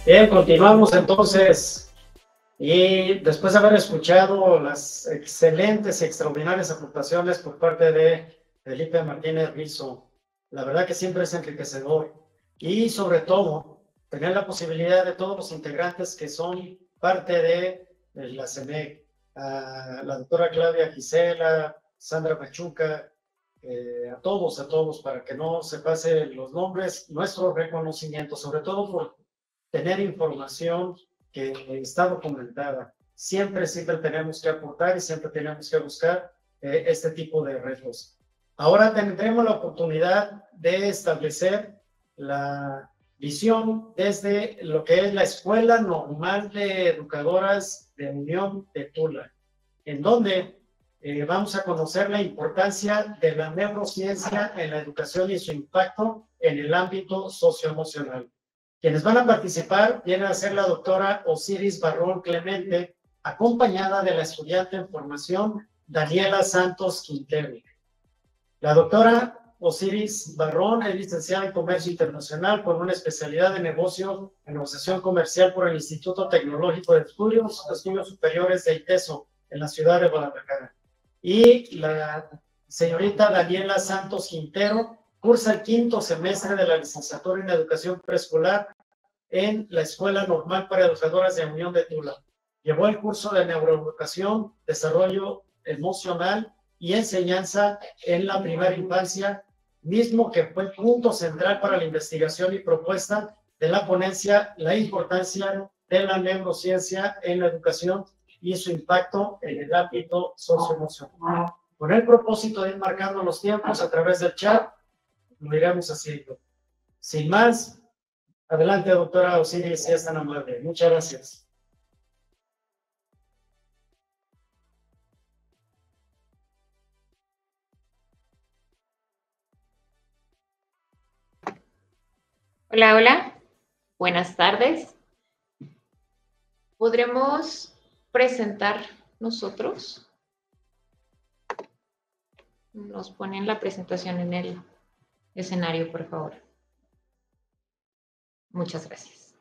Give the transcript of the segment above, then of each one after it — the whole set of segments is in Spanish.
Bien, continuamos entonces. Y después de haber escuchado las excelentes y extraordinarias aportaciones por parte de Felipe Martínez Rizo, la verdad que siempre es enriquecedor. Y sobre todo, tener la posibilidad de todos los integrantes que son parte de la CEMEC, a la doctora Claudia Gisela, Sandra Pachuca, a todos, para que no se pasen los nombres, nuestro reconocimiento, sobre todo por tener información que está documentada. Siempre tenemos que aportar y siempre tenemos que buscar este tipo de retos. Ahora tendremos la oportunidad de establecer la visión desde lo que es la Escuela Normal de Educadoras de Unión de Tula, en donde vamos a conocer la importancia de la neurociencia en la educación y su impacto en el ámbito socioemocional. Quienes van a participar vienen a ser la doctora Osiris Barrón Clemente, acompañada de la estudiante en formación Daniela Santos Quintero. La doctora Osiris Barrón es licenciada en Comercio Internacional con una especialidad de negocio en negociación comercial por el Instituto Tecnológico de Estudios Superiores de ITESO en la ciudad de Guadalajara. Y la señorita Daniela Santos Quintero cursa el 5º semestre de la licenciatura en Educación Preescolar en la Escuela Normal para Educadoras de Unión de Tula. Llevó el curso de Neuroeducación, Desarrollo Emocional y Enseñanza en la Primera Infancia, mismo que fue punto central para la investigación y propuesta de la ponencia La importancia de la neurociencia en la educación y su impacto en el ámbito socioemocional. Con el propósito de ir marcando los tiempos a través del chat, lo iremos haciendo. Sin más, adelante, doctora Osiris, si es tan amable. Muchas gracias. Hola, hola. Buenas tardes. ¿Podremos presentar nosotros? Nos ponen la presentación en el escenario, por favor. Muchas gracias.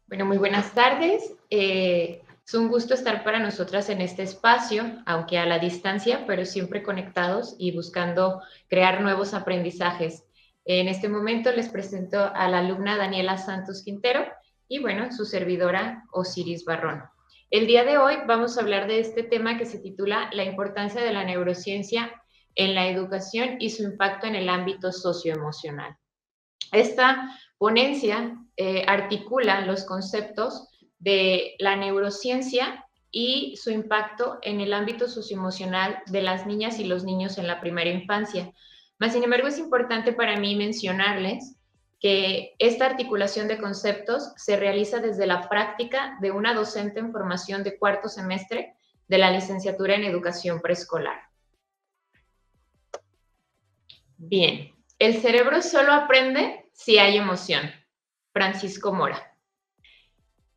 Bueno, muy buenas tardes. Es un gusto estar para nosotras en este espacio, aunque a la distancia, pero siempre conectados y buscando crear nuevos aprendizajes. En este momento les presento a la alumna Daniela Santos Quintero y, bueno, su servidora Osiris Barrón. El día de hoy vamos a hablar de este tema que se titula La importancia de la neurociencia en la educación y su impacto en el ámbito socioemocional. Esta ponencia articula los conceptos de la neurociencia y su impacto en el ámbito socioemocional de las niñas y los niños en la primera infancia. Mas, sin embargo, es importante para mí mencionarles que esta articulación de conceptos se realiza desde la práctica de una docente en formación de 4º semestre de la licenciatura en educación preescolar. Bien, el cerebro solo aprende si hay emoción. Francisco Mora.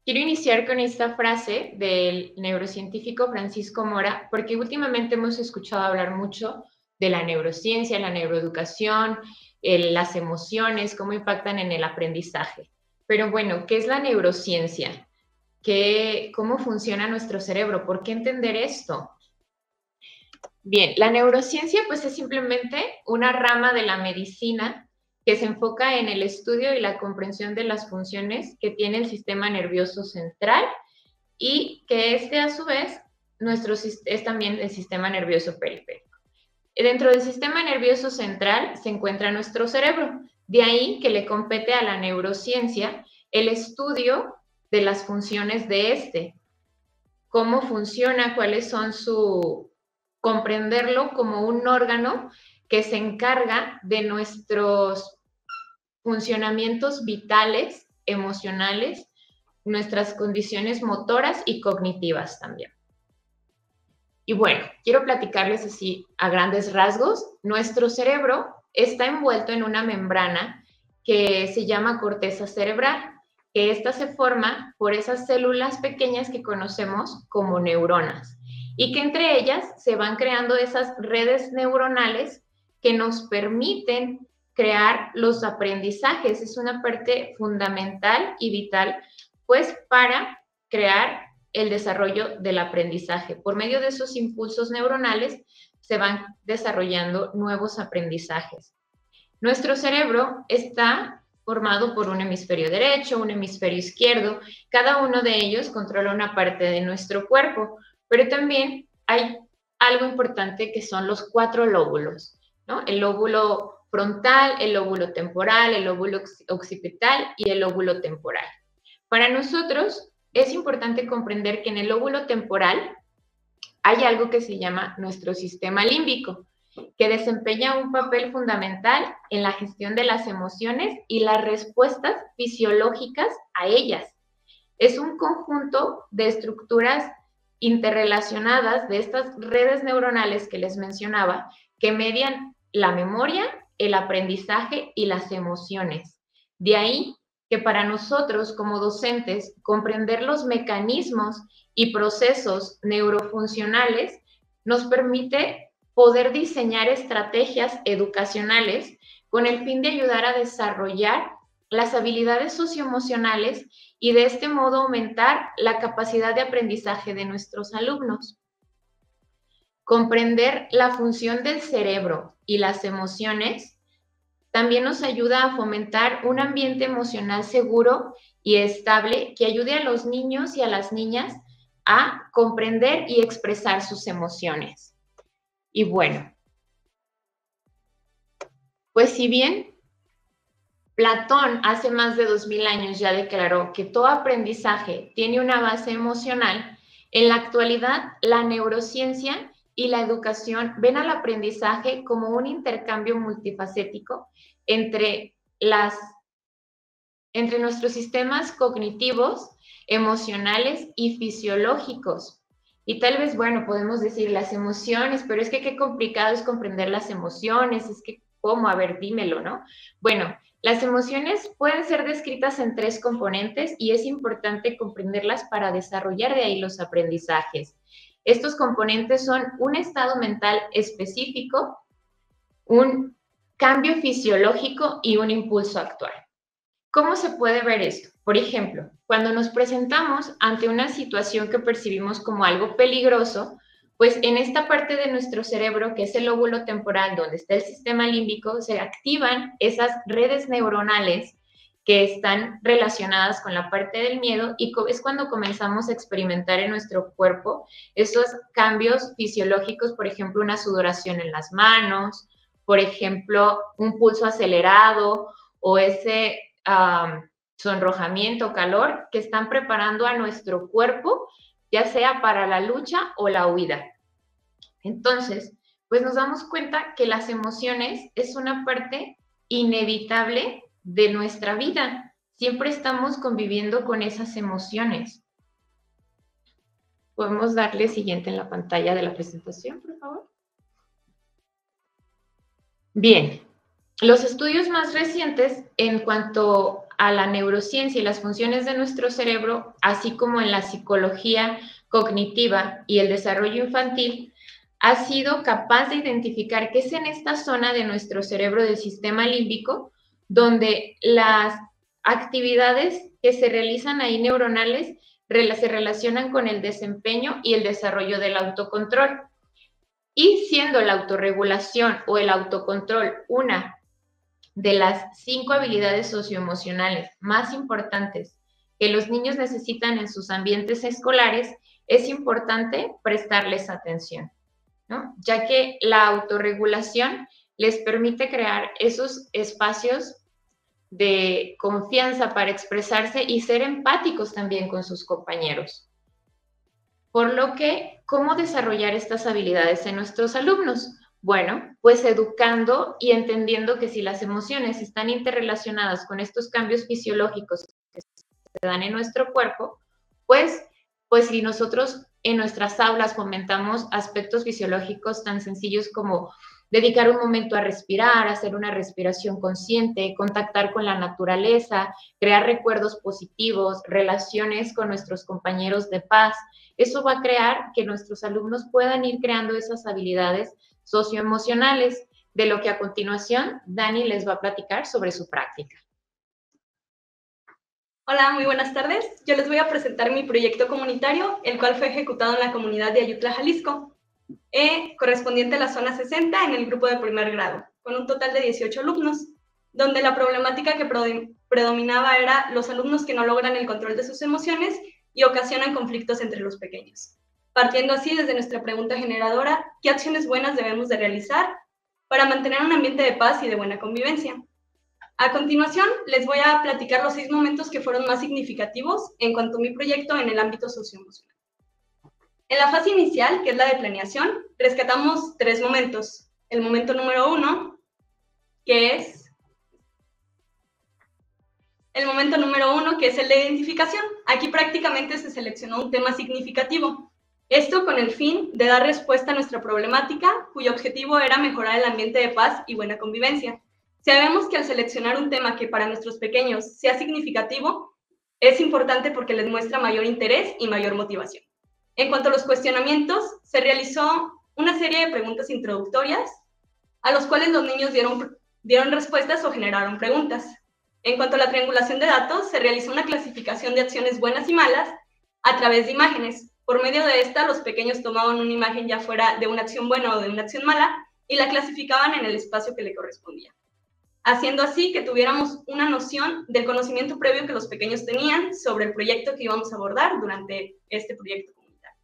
Quiero iniciar con esta frase del neurocientífico Francisco Mora, porque últimamente hemos escuchado hablar mucho de la neurociencia, la neuroeducación, las emociones, cómo impactan en el aprendizaje. Pero bueno, ¿qué es la neurociencia? ¿Cómo funciona nuestro cerebro? ¿Por qué entender esto? Bien, la neurociencia pues es simplemente una rama de la medicina que se enfoca en el estudio y la comprensión de las funciones que tiene el sistema nervioso central y que a su vez es también el sistema nervioso periférico. Dentro del sistema nervioso central se encuentra nuestro cerebro, de ahí que le compete a la neurociencia el estudio de las funciones de este, cómo funciona, cuáles son comprenderlo como un órgano que se encarga de nuestros funcionamientos vitales, emocionales, nuestras condiciones motoras y cognitivas también. Y bueno, quiero platicarles así a grandes rasgos. Nuestro cerebro está envuelto en una membrana que se llama corteza cerebral, que esta se forma por esas células pequeñas que conocemos como neuronas y que entre ellas se van creando esas redes neuronales que nos permiten crear los aprendizajes. Es una parte fundamental y vital, pues, para crear el desarrollo del aprendizaje. Por medio de esos impulsos neuronales se van desarrollando nuevos aprendizajes. Nuestro cerebro está formado por un hemisferio derecho, un hemisferio izquierdo. Cada uno de ellos controla una parte de nuestro cuerpo, pero también hay algo importante que son los 4 lóbulos, ¿no? El lóbulo frontal, el lóbulo temporal, el lóbulo occipital y el lóbulo temporal. Para nosotros es importante comprender que en el lóbulo temporal hay algo que se llama nuestro sistema límbico, que desempeña un papel fundamental en la gestión de las emociones y las respuestas fisiológicas a ellas. Es un conjunto de estructuras interrelacionadas de estas redes neuronales que les mencionaba, que median la memoria, el aprendizaje y las emociones. De ahí que para nosotros como docentes, comprender los mecanismos y procesos neurofuncionales nos permite poder diseñar estrategias educacionales con el fin de ayudar a desarrollar las habilidades socioemocionales y de este modo aumentar la capacidad de aprendizaje de nuestros alumnos. Comprender la función del cerebro y las emociones también nos ayuda a fomentar un ambiente emocional seguro y estable que ayude a los niños y a las niñas a comprender y expresar sus emociones. Y bueno, pues si bien Platón hace más de 2000 años ya declaró que todo aprendizaje tiene una base emocional, en la actualidad la neurociencia y la educación ven al aprendizaje como un intercambio multifacético entre nuestros sistemas cognitivos, emocionales y fisiológicos. Y tal vez, bueno, podemos decir las emociones, pero es que qué complicado es comprender las emociones, es que, ¿cómo? A ver, dímelo, ¿no? Bueno, las emociones pueden ser descritas en 3 componentes y es importante comprenderlas para desarrollar de ahí los aprendizajes. Estos componentes son un estado mental específico, un cambio fisiológico y un impulso actual. ¿Cómo se puede ver esto? Por ejemplo, cuando nos presentamos ante una situación que percibimos como algo peligroso, pues en esta parte de nuestro cerebro, que es el lóbulo temporal, donde está el sistema límbico, se activan esas redes neuronales que están relacionadas con la parte del miedo y es cuando comenzamos a experimentar en nuestro cuerpo esos cambios fisiológicos, por ejemplo, una sudoración en las manos, por ejemplo, un pulso acelerado o ese sonrojamiento, calor, que están preparando a nuestro cuerpo, ya sea para la lucha o la huida. Entonces, pues nos damos cuenta que las emociones es una parte inevitable de nuestra vida. Siempre estamos conviviendo con esas emociones. ¿Podemos darle siguiente en la pantalla de la presentación, por favor? Bien, los estudios más recientes en cuanto a la neurociencia y las funciones de nuestro cerebro, así como en la psicología cognitiva y el desarrollo infantil, ha sido capaz de identificar que es en esta zona de nuestro cerebro del sistema límbico donde las actividades que se realizan ahí neuronales se relacionan con el desempeño y el desarrollo del autocontrol. Y siendo la autorregulación o el autocontrol una de las 5 habilidades socioemocionales más importantes que los niños necesitan en sus ambientes escolares, es importante prestarles atención, ¿no? Ya que la autorregulación les permite crear esos espacios de confianza para expresarse y ser empáticos también con sus compañeros. Por lo que, ¿cómo desarrollar estas habilidades en nuestros alumnos? Bueno, pues educando y entendiendo que si las emociones están interrelacionadas con estos cambios fisiológicos que se dan en nuestro cuerpo, pues si nosotros en nuestras aulas fomentamos aspectos fisiológicos tan sencillos como dedicar un momento a respirar, hacer una respiración consciente, contactar con la naturaleza, crear recuerdos positivos, relaciones con nuestros compañeros de paz, eso va a crear que nuestros alumnos puedan ir creando esas habilidades socioemocionales. de lo que a continuación Dani les va a platicar sobre su práctica. Hola, muy buenas tardes. Yo les voy a presentar mi proyecto comunitario, el cual fue ejecutado en la comunidad de Ayutla, Jalisco, correspondiente a la zona 60 en el grupo de primer grado, con un total de 18 alumnos, donde la problemática que predominaba era los alumnos que no logran el control de sus emociones y ocasionan conflictos entre los pequeños. Partiendo así desde nuestra pregunta generadora, ¿qué acciones buenas debemos de realizar para mantener un ambiente de paz y de buena convivencia? A continuación, les voy a platicar los 6 momentos que fueron más significativos en cuanto a mi proyecto en el ámbito socioemocional. En la fase inicial, que es la de planeación, rescatamos 3 momentos. El momento número 1, que es el de identificación. Aquí prácticamente se seleccionó un tema significativo. Esto con el fin de dar respuesta a nuestra problemática, cuyo objetivo era mejorar el ambiente de paz y buena convivencia. Sabemos que al seleccionar un tema que para nuestros pequeños sea significativo, es importante porque les muestra mayor interés y mayor motivación. En cuanto a los cuestionamientos, se realizó una serie de preguntas introductorias, a los cuales los niños dieron respuestas o generaron preguntas. En cuanto a la triangulación de datos, se realizó una clasificación de acciones buenas y malas a través de imágenes. Por medio de esta, los pequeños tomaban una imagen ya fuera de una acción buena o de una acción mala y la clasificaban en el espacio que le correspondía, haciendo así que tuviéramos una noción del conocimiento previo que los pequeños tenían sobre el proyecto que íbamos a abordar durante este proyecto comunitario.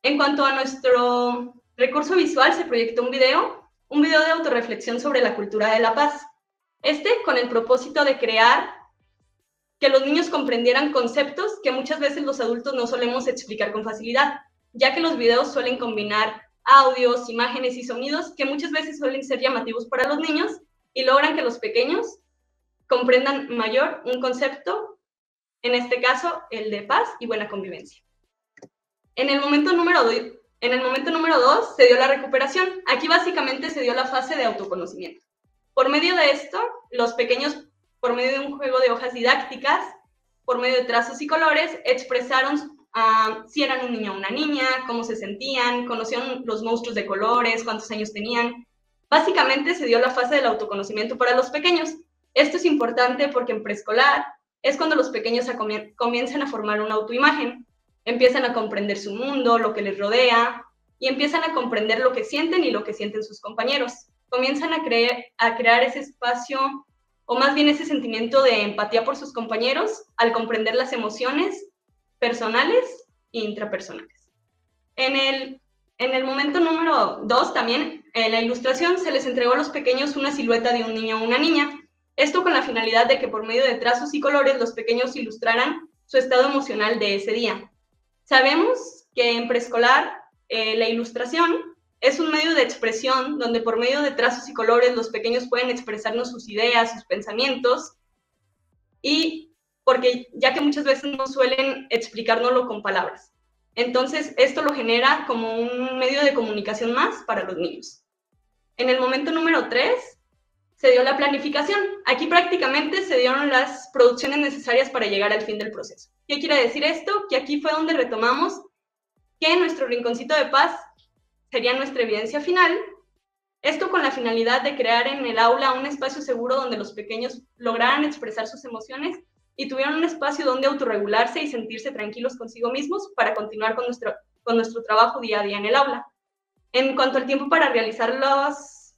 En cuanto a nuestro recurso visual, se proyectó un video de autorreflexión sobre la cultura de la paz. Con el propósito de crear que los niños comprendieran conceptos que muchas veces los adultos no solemos explicar con facilidad, ya que los videos suelen combinar audios, imágenes y sonidos que muchas veces suelen ser llamativos para los niños y logran que los pequeños comprendan mayor un concepto, en este caso el de paz y buena convivencia. En el momento número 2 se dio la recuperación. Aquí básicamente se dio la fase de autoconocimiento. Por medio de esto, los pequeños, por medio de un juego de hojas didácticas, por medio de trazos y colores, expresaron si eran un niño o una niña, cómo se sentían, conocían los monstruos de colores, cuántos años tenían. Básicamente se dio la fase del autoconocimiento para los pequeños. Esto es importante porque en preescolar es cuando los pequeños comienzan a formar una autoimagen, empiezan a comprender su mundo, lo que les rodea, y empiezan a comprender lo que sienten y lo que sienten sus compañeros. Comienzan a crear ese espacio, o más bien ese sentimiento de empatía por sus compañeros al comprender las emociones personales e intrapersonales. En el momento número 2 también, en la ilustración, se les entregó a los pequeños una silueta de un niño o una niña. Esto con la finalidad de que por medio de trazos y colores los pequeños ilustraran su estado emocional de ese día. Sabemos que en preescolar la ilustración es un medio de expresión donde por medio de trazos y colores los pequeños pueden expresarnos sus ideas, sus pensamientos, y porque ya que muchas veces no suelen explicárnoslo con palabras. Entonces, esto lo genera como un medio de comunicación más para los niños. En el momento número 3, se dio la planificación. Aquí prácticamente se dieron las producciones necesarias para llegar al fin del proceso. ¿Qué quiere decir esto? Que aquí fue donde retomamos que nuestro rinconcito de paz sería nuestra evidencia final. Esto con la finalidad de crear en el aula un espacio seguro donde los pequeños lograran expresar sus emociones y tuvieran un espacio donde autorregularse y sentirse tranquilos consigo mismos para continuar con nuestro trabajo día a día en el aula. En cuanto al tiempo para realizar las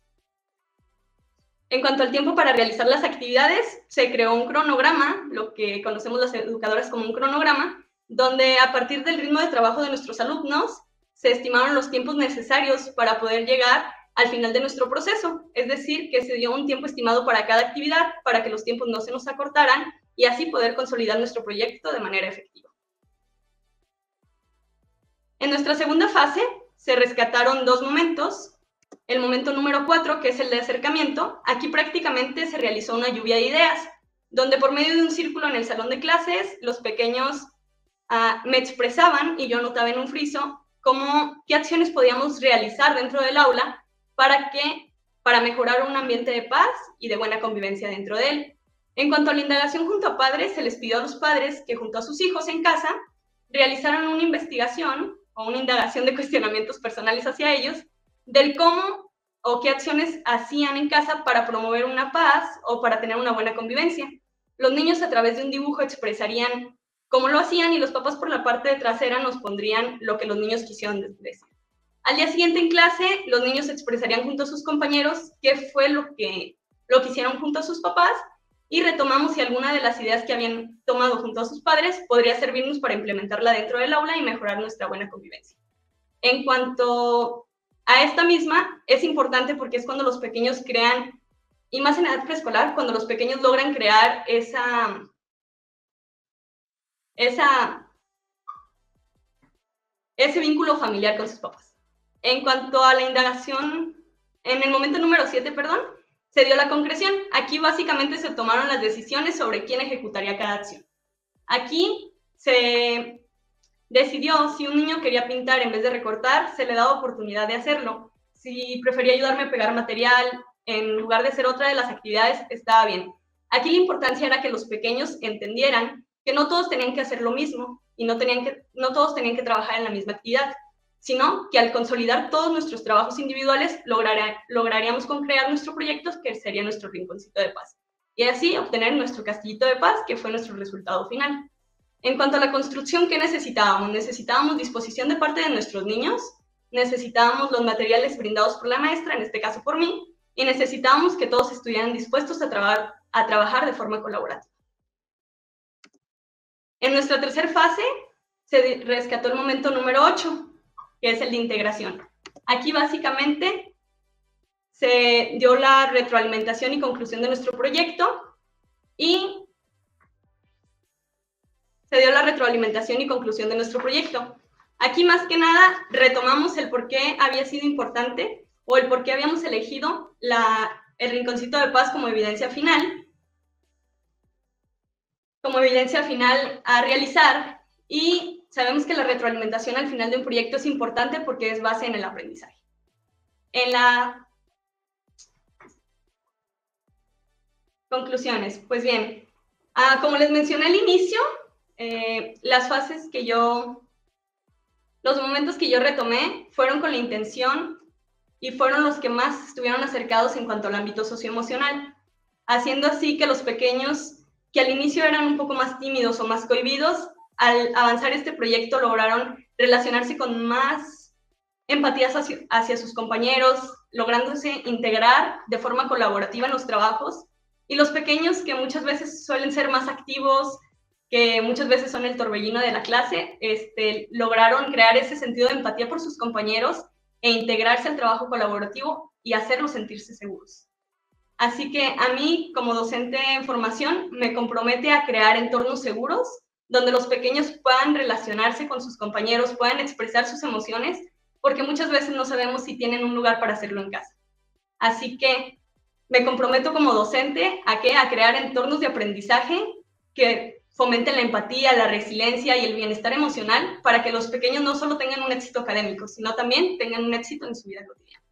actividades, se creó un cronograma, lo que conocemos las educadoras como un cronograma, donde a partir del ritmo de trabajo de nuestros alumnos se estimaron los tiempos necesarios para poder llegar al final de nuestro proceso. Es decir, que se dio un tiempo estimado para cada actividad para que los tiempos no se nos acortaran y así poder consolidar nuestro proyecto de manera efectiva. En nuestra segunda fase se rescataron 2 momentos. El momento número 4, que es el de acercamiento, aquí prácticamente se realizó una lluvia de ideas, donde por medio de un círculo en el salón de clases, los pequeños me expresaban y yo anotaba en un friso qué acciones podíamos realizar dentro del aula para mejorar un ambiente de paz y de buena convivencia dentro de él. En cuanto a la indagación junto a padres, se les pidió a los padres que junto a sus hijos en casa realizaran una investigación o una indagación de cuestionamientos personales hacia ellos del cómo o qué acciones hacían en casa para promover una paz o para tener una buena convivencia. Los niños a través de un dibujo expresarían cómo lo hacían y los papás por la parte trasera nos pondrían lo que los niños quisieron decir. Al día siguiente en clase, los niños expresarían junto a sus compañeros qué fue lo que hicieron junto a sus papás y retomamos si alguna de las ideas que habían tomado junto a sus padres podría servirnos para implementarla dentro del aula y mejorar nuestra buena convivencia. En cuanto a esta misma, es importante porque es cuando los pequeños crean, y más en edad preescolar, cuando los pequeños logran crear ese vínculo familiar con sus papás. En cuanto a la indagación, en el momento número 7, se dio la concreción. Aquí básicamente se tomaron las decisiones sobre quién ejecutaría cada acción. Aquí se decidió si un niño quería pintar en vez de recortar, se le daba oportunidad de hacerlo. Si prefería ayudarme a pegar material, en lugar de hacer otra de las actividades, estaba bien. Aquí la importancia era que los pequeños entendieran que no todos tenían que hacer lo mismo y no todos tenían que trabajar en la misma actividad, sino que al consolidar todos nuestros trabajos individuales lograríamos concrear nuestro proyecto, que sería nuestro rinconcito de paz, y así obtener nuestro castillito de paz, que fue nuestro resultado final. En cuanto a la construcción, ¿qué necesitábamos? Necesitábamos disposición de parte de nuestros niños, necesitábamos los materiales brindados por la maestra, en este caso por mí, y necesitábamos que todos estuvieran dispuestos a trabajar de forma colaborativa. En nuestra tercera fase se rescató el momento número 8, que es el de integración. Aquí básicamente se dio la retroalimentación y conclusión de nuestro proyecto Aquí más que nada retomamos el por qué había sido importante o el por qué habíamos elegido el rinconcito de paz como evidencia final a realizar, y sabemos que la retroalimentación al final de un proyecto es importante porque es base en el aprendizaje. Conclusiones, pues bien, como les mencioné al inicio, los momentos que yo retomé fueron con la intención y fueron los que más estuvieron acercados en cuanto al ámbito socioemocional, haciendo así que los pequeños, que al inicio eran un poco más tímidos o más cohibidos, al avanzar este proyecto lograron relacionarse con más empatías hacia sus compañeros, lográndose integrar de forma colaborativa en los trabajos, y los pequeños, que muchas veces suelen ser más activos, que muchas veces son el torbellino de la clase, lograron crear ese sentido de empatía por sus compañeros e integrarse al trabajo colaborativo y hacerlos sentirse seguros. Así que a mí, como docente en formación, me compromete a crear entornos seguros donde los pequeños puedan relacionarse con sus compañeros, puedan expresar sus emociones, porque muchas veces no sabemos si tienen un lugar para hacerlo en casa. Así que me comprometo como docente a crear entornos de aprendizaje que fomenten la empatía, la resiliencia y el bienestar emocional para que los pequeños no solo tengan un éxito académico, sino también tengan un éxito en su vida cotidiana.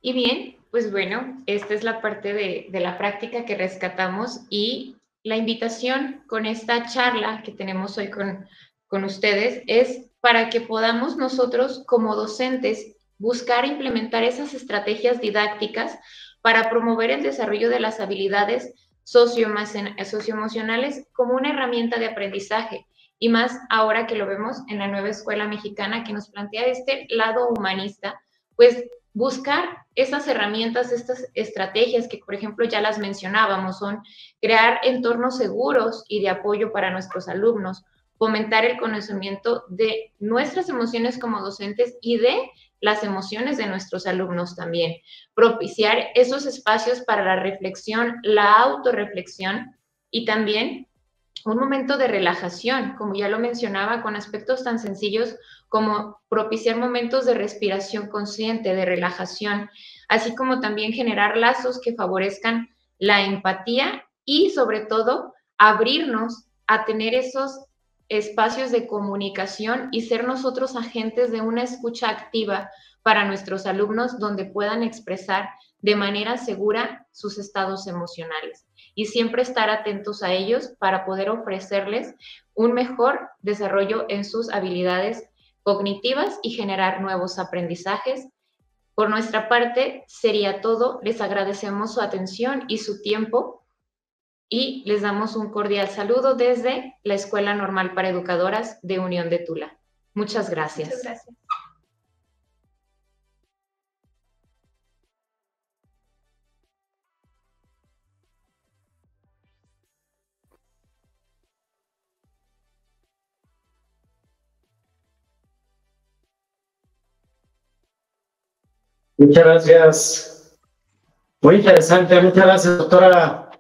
Y bien, pues bueno, esta es la parte de la práctica que rescatamos, y la invitación con esta charla que tenemos hoy con ustedes es para que podamos nosotros como docentes buscar implementar esas estrategias didácticas para promover el desarrollo de las habilidades socioemocionales como una herramienta de aprendizaje, y más ahora que lo vemos en la nueva escuela mexicana que nos plantea este lado humanista, pues buscar esas herramientas, estas estrategias que, por ejemplo, ya las mencionábamos, son crear entornos seguros y de apoyo para nuestros alumnos, fomentar el conocimiento de nuestras emociones como docentes y de las emociones de nuestros alumnos también, propiciar esos espacios para la reflexión, la autorreflexión, y también un momento de relajación, como ya lo mencionaba, con aspectos tan sencillos como propiciar momentos de respiración consciente, de relajación, así como también generar lazos que favorezcan la empatía y, sobre todo, abrirnos a tener esos espacios de comunicación y ser nosotros agentes de una escucha activa para nuestros alumnos, donde puedan expresar de manera segura sus estados emocionales, y siempre estar atentos a ellos para poder ofrecerles un mejor desarrollo en sus habilidades cognitivas y generar nuevos aprendizajes. Por nuestra parte, sería todo. Les agradecemos su atención y su tiempo y les damos un cordial saludo desde la Escuela Normal para Educadoras de Unión de Tula. Muchas gracias. Muchas gracias. Muchas gracias. Muy interesante. Muchas gracias, doctora.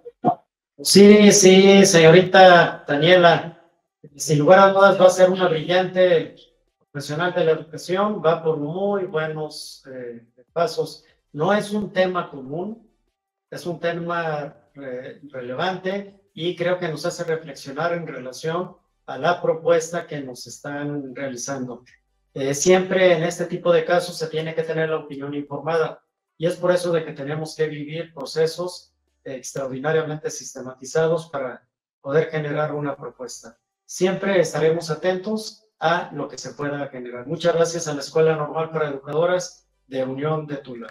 Sí, sí, señorita Daniela. Sin lugar a dudas va a ser una brillante profesional de la educación. Va por muy buenos pasos. No es un tema común, es un tema relevante y creo que nos hace reflexionar en relación a la propuesta que nos están realizando. Siempre en este tipo de casos se tiene que tener la opinión informada y es por eso de que tenemos que vivir procesos extraordinariamente sistematizados para poder generar una propuesta. Siempre estaremos atentos a lo que se pueda generar. Muchas gracias a la Escuela Normal para Educadoras de Unión de Tula.